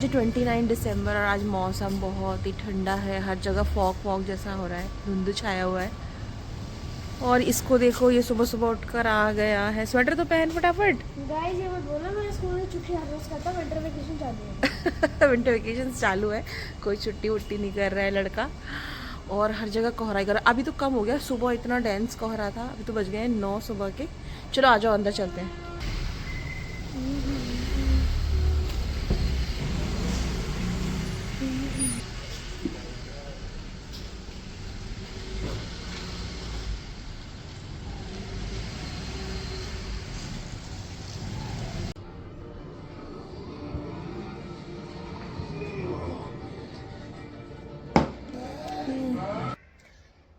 है 29 दिसंबर और आज मौसम बहुत ही ठंडा है। हर जगह फॉग फॉग जैसा हो रहा है, धुंध छाया हुआ है। और इसको देखो, ये सुबह सुबह उठकर आ गया है। स्वेटर तो पहन फटाफट। गाइस ये मत बोलना, मैं स्कूल में छुट्टी हर रोज करता हूँ, विंटर वेकेशन चालू है। विंटर वेकेशन चालू है, कोई छुट्टी वुट्टी नहीं कर रहा है लड़का। और हर जगह कोहरा ही कोहरा। अभी तो कम हो गया, सुबह इतना डेंस कोहरा था। अभी तो बज गए हैं 9 सुबह के। चलो आ जाओ, अंदर चलते हैं।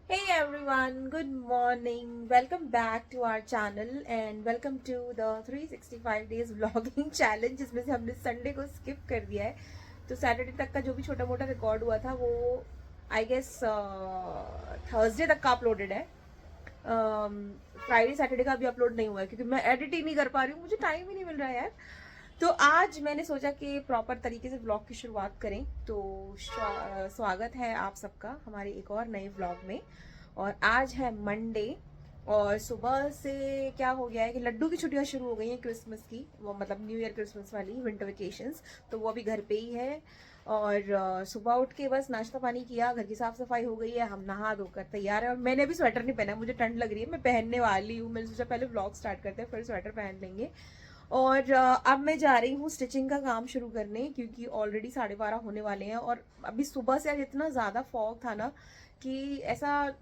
Hey everyone, good morning. Welcome back to our channel and welcome to the 365 days vlogging challenge, जिसमें से हमने संडे को स्किप कर दिया है। तो सैटरडे तक का जो भी छोटा मोटा रिकॉर्ड हुआ था वो आई गेस थर्सडे तक का अपलोडेड है। फ्राइडे सैटरडे का अभी अपलोड नहीं हुआ है क्योंकि मैं एडिट ही नहीं कर पा रही हूँ, मुझे टाइम ही नहीं मिल रहा है यार। तो आज मैंने सोचा कि प्रॉपर तरीके से व्लॉग की शुरुआत करें। तो स्वागत है आप सबका हमारे एक और नए व्लॉग में। और आज है मंडे और सुबह से क्या हो गया है कि लड्डू की छुट्टियां शुरू हो गई हैं क्रिसमस की, वो मतलब न्यू ईयर क्रिसमस वाली विंटर वेकेशंस। तो वो अभी घर पे ही है। और सुबह उठ के बस नाश्ता पानी किया, घर की साफ सफाई हो गई है, हम नहा धोकर तैयार है। और मैंने अभी स्वेटर नहीं पहना, मुझे ठंड लग रही है, मैं पहनने वाली हूँ। मैंने सोचा पहले व्लॉग स्टार्ट करते हैं फिर स्वेटर पहन लेंगे। और अब मैं जा रही हूँ स्टिचिंग का काम शुरू करने, क्योंकि ऑलरेडी 12:30 होने वाले हैं। और अभी सुबह से आज इतना ज़्यादा फॉग था ना कि ऐसा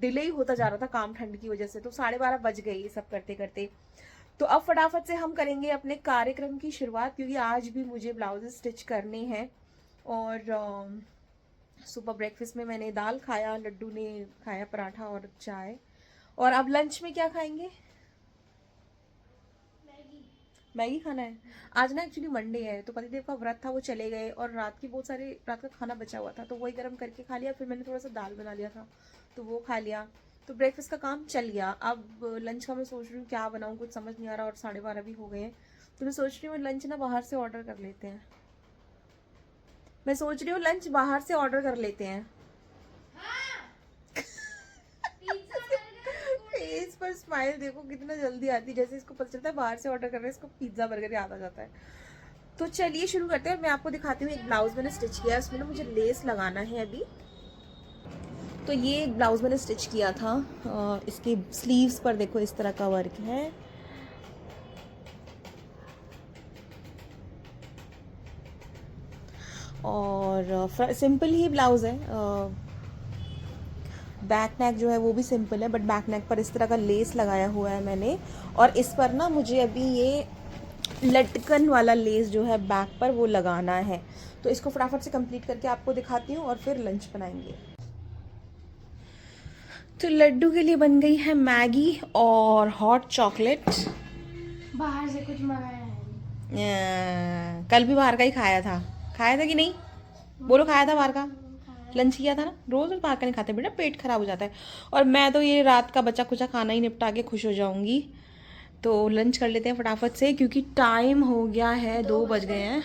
डिले ही होता जा रहा था काम ठंड की वजह से। तो 12:30 बज गए ये सब करते करते। तो अब फटाफट से हम करेंगे अपने कार्यक्रम की शुरुआत, क्योंकि आज भी मुझे ब्लाउज स्टिच करने हैं। और सुबह ब्रेकफास्ट में मैंने दाल खाया, लड्डू ने खाया पराठा और चाय। और अब लंच में क्या खाएंगे? मैगी खाना है। आज ना एक्चुअली मंडे है, तो पतिदेव का व्रत था, वो चले गए और रात की बहुत सारे रात का खाना बचा हुआ था, तो वही गर्म करके खा लिया। फिर मैंने थोड़ा सा दाल बना लिया था तो वो खा लिया। तो ब्रेकफास्ट का काम चल गया। अब लंच का मैं सोच रही हूँ क्या बनाऊँ, कुछ समझ नहीं आ रहा। और 12:30 भी हो गए हैं, तो मैं सोच रही हूँ लंच ना बाहर से ऑर्डर कर लेते हैं। मैं सोच रही हूँ लंच बाहर से ऑर्डर कर लेते हैं। फेस पर स्माइल देखो कितना जल्दी आती है, जैसे इसको पता चलता है बाहर से ऑर्डर कर रहे हैं, इसको पिज्जा बर्गर याद आ जाता है। तो चलिए शुरू करते हैं। मैं आपको दिखाती हूँ, एक ब्लाउज मैंने स्टिच किया है, उसमें ना मुझे लेस लगाना है अभी। तो ये एक ब्लाउज मैंने स्टिच किया था। इसके स्लीव्स पर देखो इस तरह का वर्क है। और सिंपल ही ब्लाउज है। बैक नेक जो है वो भी सिंपल है, बट बैक नेक पर इस तरह का लेस लगाया हुआ है मैंने। और इस पर ना मुझे अभी ये लटकन वाला लेस जो है बैक पर वो लगाना है। तो इसको फटाफट से कंप्लीट करके आपको दिखाती हूँ और फिर लंच बनाएंगे। तो लड्डू के लिए बन गई है मैगी और हॉट चॉकलेट। बाहर से कुछ मंगाया है। कल भी बाहर का ही खाया था कि नहीं? बोलो खाया था बाहर का। लंच किया था ना, रोज रोज बाहर का नहीं खाते बेटा, पेट खराब हो जाता है। और मैं तो ये रात का बचा खुचा खाना ही निपटा के खुश हो जाऊंगी। तो लंच कर लेते हैं फटाफट से, क्योंकि टाइम हो गया है, 2 बज गए हैं।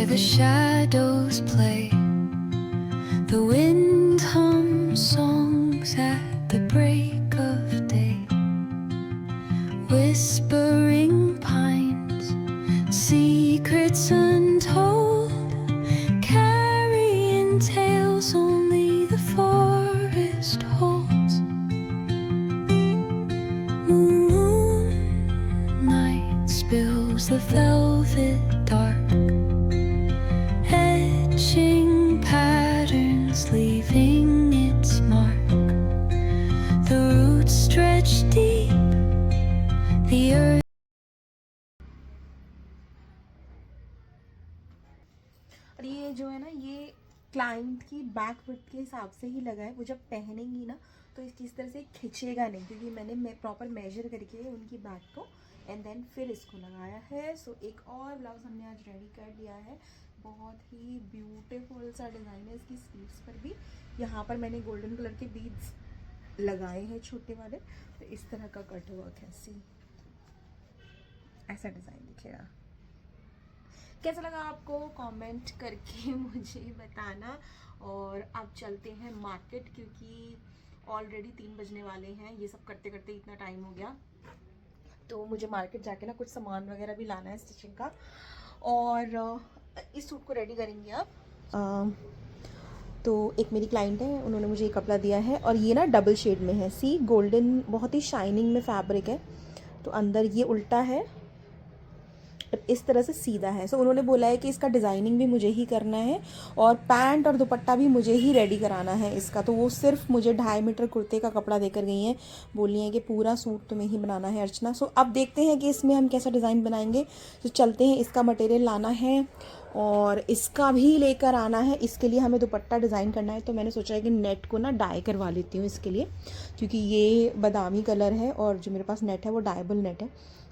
The shadows play, the wind hums songs at the break of day, whispering pines, secrets untold, carrying tales only the forest holds. Moonlight spills the velvet dark, patterns leaving its mark. The roots stretch deep, the earth. और ये जो है ना, ये client की back width के हिसाब से ही लगा है। वो जब पहनेंगी ना तो इस तरह से खिंचेगा नहीं, क्योंकि मैंने प्रॉपर मेजर करके उनकी बैक को एंड देन फिर इसको लगाया है। सो एक और ब्लाउज हमने आज रेडी कर लिया है। बहुत ही ब्यूटीफुल सा डिज़ाइन है इसकी स्लीव्स पर भी। यहाँ पर मैंने गोल्डन कलर के बीड्स लगाए हैं छोटे वाले। तो इस तरह का कट वर्क है, सी ऐसा डिज़ाइन दिखेगा। कैसा लगा आपको कमेंट करके मुझे बताना। और अब चलते हैं मार्केट, क्योंकि ऑलरेडी 3 बजने वाले हैं। ये सब करते करते इतना टाइम हो गया। तो मुझे मार्केट जाके ना कुछ सामान वगैरह भी लाना है स्टिचिंग का। और इस सूट को रेडी करेंगे अब। तो एक मेरी क्लाइंट है, उन्होंने मुझे ये कपड़ा दिया है और ये ना डबल शेड में है। सी गोल्डन, बहुत ही शाइनिंग में फैब्रिक है। तो अंदर ये उल्टा है, इस तरह से सीधा है। सो उन्होंने बोला है कि इसका डिज़ाइनिंग भी मुझे ही करना है और पैंट और दुपट्टा भी मुझे ही रेडी कराना है इसका। तो वो सिर्फ मुझे 2.5 मीटर कुर्ते का कपड़ा देकर गई हैं। बोली हैं कि पूरा सूट तुम्हें ही बनाना है अर्चना। सो अब देखते हैं कि इसमें हम कैसा डिज़ाइन बनाएंगे। तो चलते हैं, इसका मटेरियल लाना है और इसका भी लेकर आना है। इसके लिए हमें दुपट्टा डिज़ाइन करना है। तो मैंने सोचा है कि नेट को ना डाई करवा लेती हूँ इसके लिए, क्योंकि ये बादामी कलर है और जो मेरे पास नेट है वो डाइबल नेट है।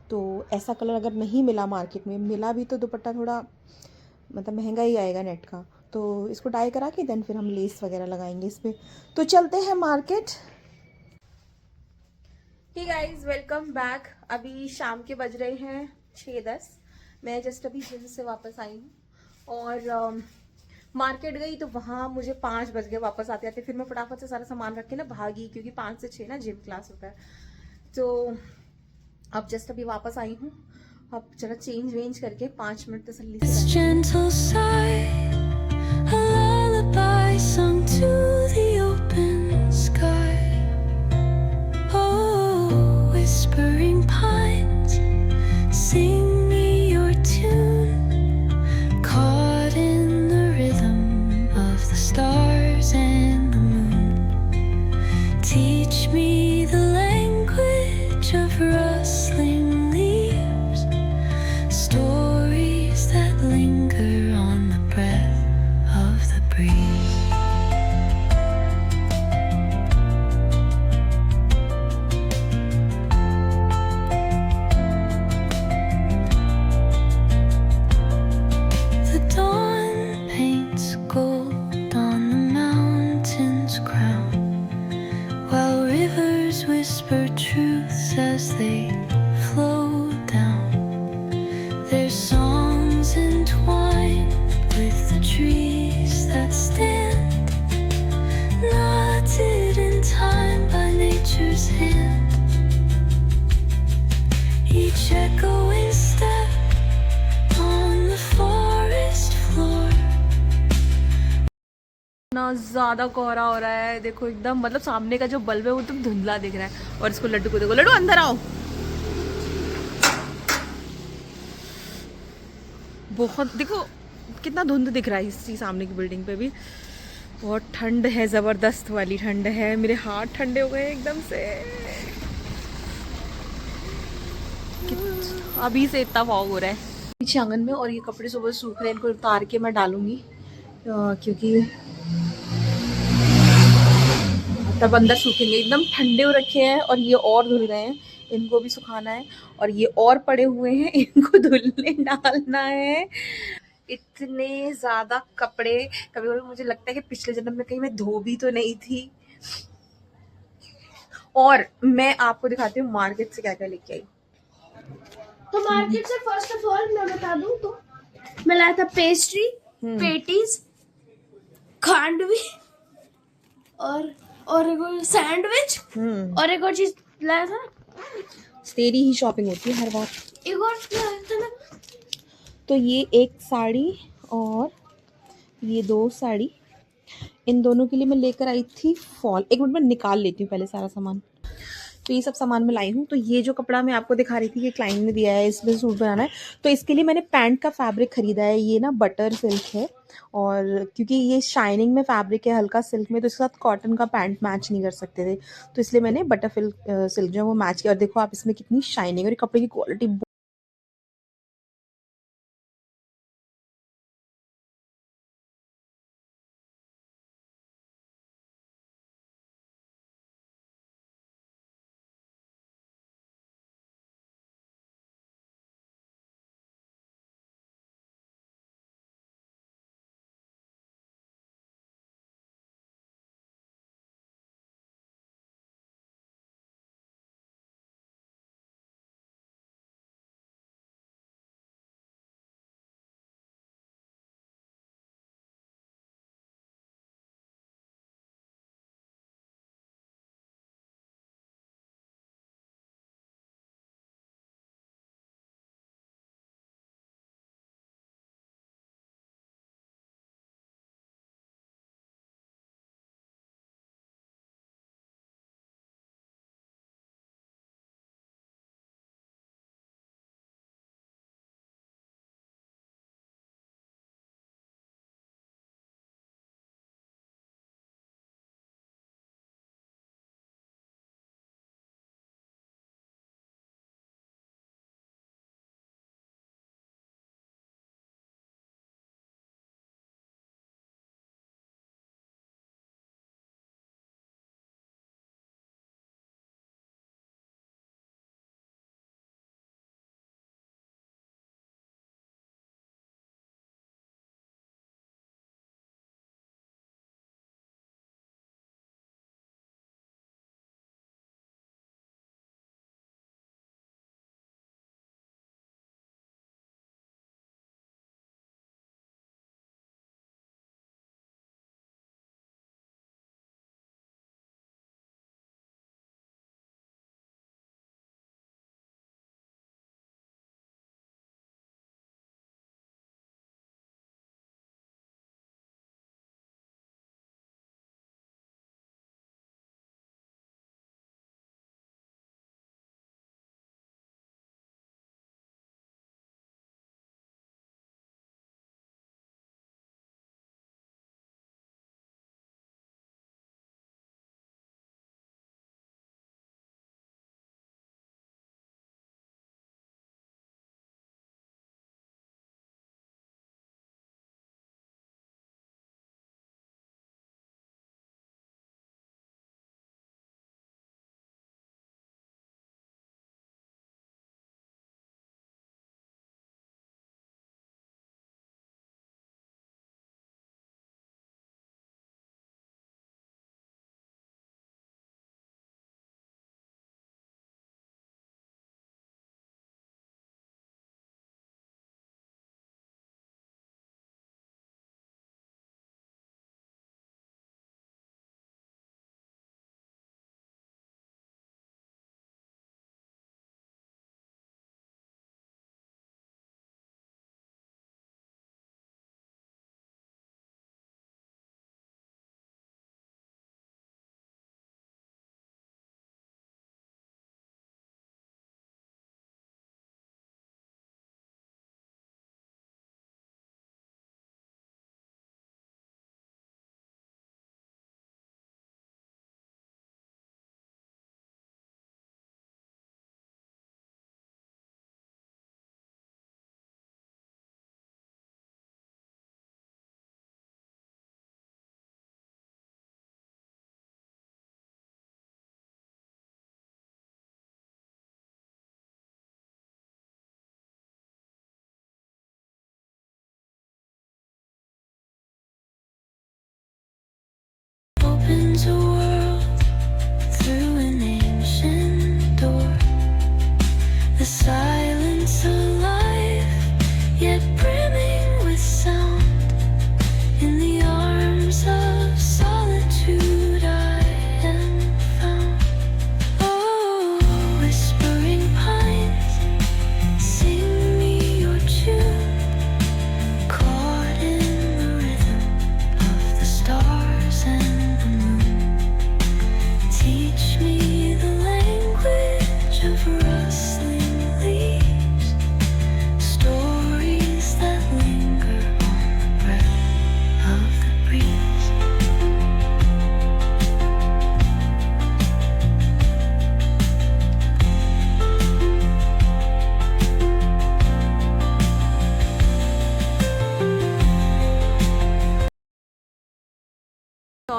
तो ऐसा कलर अगर नहीं मिला मार्केट में, मिला भी तो दुपट्टा थोड़ा मतलब महंगा ही आएगा नेट का। तो इसको डाई करा के देन फिर हम लेस वगैरह लगाएंगे इस पर। तो चलते हैं market. Hey guys, welcome back. अभी शाम के बज रहे हैं 6:10। मैं जस्ट अभी जिम से वापस आई हूँ और मार्केट गई तो वहाँ मुझे 5 बज गए वापस आते आते। फिर मैं फटाफट से सारा सामान रख के ना भागी, क्योंकि 5 से 6 ना जिम क्लास होता है। तो अब जस्ट अभी वापस आई हूँ। अब जरा चेंज वेंज करके 5 मिनट तसल्ली से This gentle sigh, a lullaby sung to the open sky. Oh, whispering pines, sing me your tune, caught in the rhythm of the stars and the moon. Teach me the language of rustling leaves, stories that linger on the breath of the breeze. The dawn paints gold on the mountain's crown, while rivers whisper truths as they flow down. Their songs entwined with the trees that stand, knotted in time by nature's hand. Each echoing step on the forest floor. ना ज़्यादा कोहरा हो रहा है। देखो एकदम, मतलब सामने का जो बल्ब है वो एकदम धुंधला दिख रहा है। और इसको लड्डू को देखो, लड्डू अंदर आओ। बहुत देखो कितना धुंध दिख रहा है इसी सामने की बिल्डिंग पे भी। बहुत ठंड है, ज़बरदस्त वाली ठंड है। मेरे हाथ ठंडे हो गए एकदम से। अभी से इतना फॉग हो रहा है पीछे आंगन में। और ये कपड़े सुबह सूख रहे हैं, इनको उतार के मैं डालूंगी क्योंकि तब अंदर सूखेंगे। एकदम ठंडे हो रखे हैं और ये और धुल रहे हैं, इनको भी सुखाना है। और ये और पड़े हुए हैं, इनको धुलने डालना है। इतने ज़्यादा कपड़े, कभी कभी मुझे लगता है कि पिछले जन्म में कहीं मैं धोबी तो नहीं थी। और मैं आपको दिखाती हूँ मार्केट से क्या क्या लेके आई। तो मार्केट से फर्स्ट ऑफ ऑल मैं बता दूं तो मैं लाया था पेस्ट्री, पेटीज, खांडवी और एक और सैंडविच और एक और चीज लाया था। तेरी ही शॉपिंग होती है हर बार। एक और लाया था ना, तो ये एक साड़ी और ये 2 साड़ी, इन दोनों के लिए मैं लेकर आई थी फॉल। एक मिनट में निकाल लेती हूँ पहले सारा सामान। तो ये सब सामान मैं लाई हूँ। तो ये जो कपड़ा मैं आपको दिखा रही थी, ये क्लाइंट ने दिया है, इसमें सूट बनाना है। तो इसके लिए मैंने पैंट का फैब्रिक खरीदा है। ये ना बटर सिल्क है और क्योंकि ये शाइनिंग में फैब्रिक है, हल्का सिल्क में, तो इसके साथ कॉटन का पैंट मैच नहीं कर सकते थे। तो इसलिए मैंने बटर सिल्क जो है वो मैच किया। और देखो आप इसमें कितनी शाइनिंग, और ये कपड़े की क्वालिटी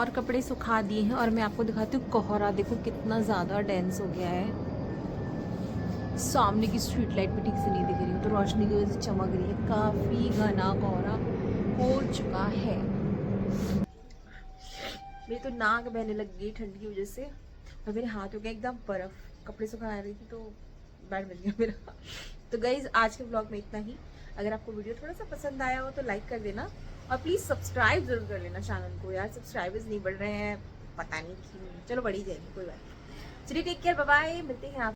और कपड़े सुखा दिए हैं और मैं आपको दिखाती हूँ कोहरा देखो कितना ज़्यादा डेंस हो गया है। सामने की स्ट्रीट लाइट भी ठीक से नहीं दिख रही, तो रोशनी की वजह से चमक रही है। काफ़ी घना कोहरा हो चुका है। मेरी तो नाक बहने लग गई ठंड की वजह से और मेरे हाथ हो गए एकदम बर्फ। कपड़े सुखा रही थी तो बैंड बज गया मेरा। तो गाइज आज के ब्लॉग में इतना ही। अगर आपको वीडियो थोड़ा सा पसंद आया हो तो लाइक कर देना और प्लीज़ सब्सक्राइब जरूर कर लेना चैनल को। यार सब्सक्राइबर्स नहीं बढ़ रहे हैं, पता नहीं क्यों। चलो बढ़ ही जाएंगे, कोई बात नहीं। चलिए टेक केयर, बाय बाय, मिलते हैं आप।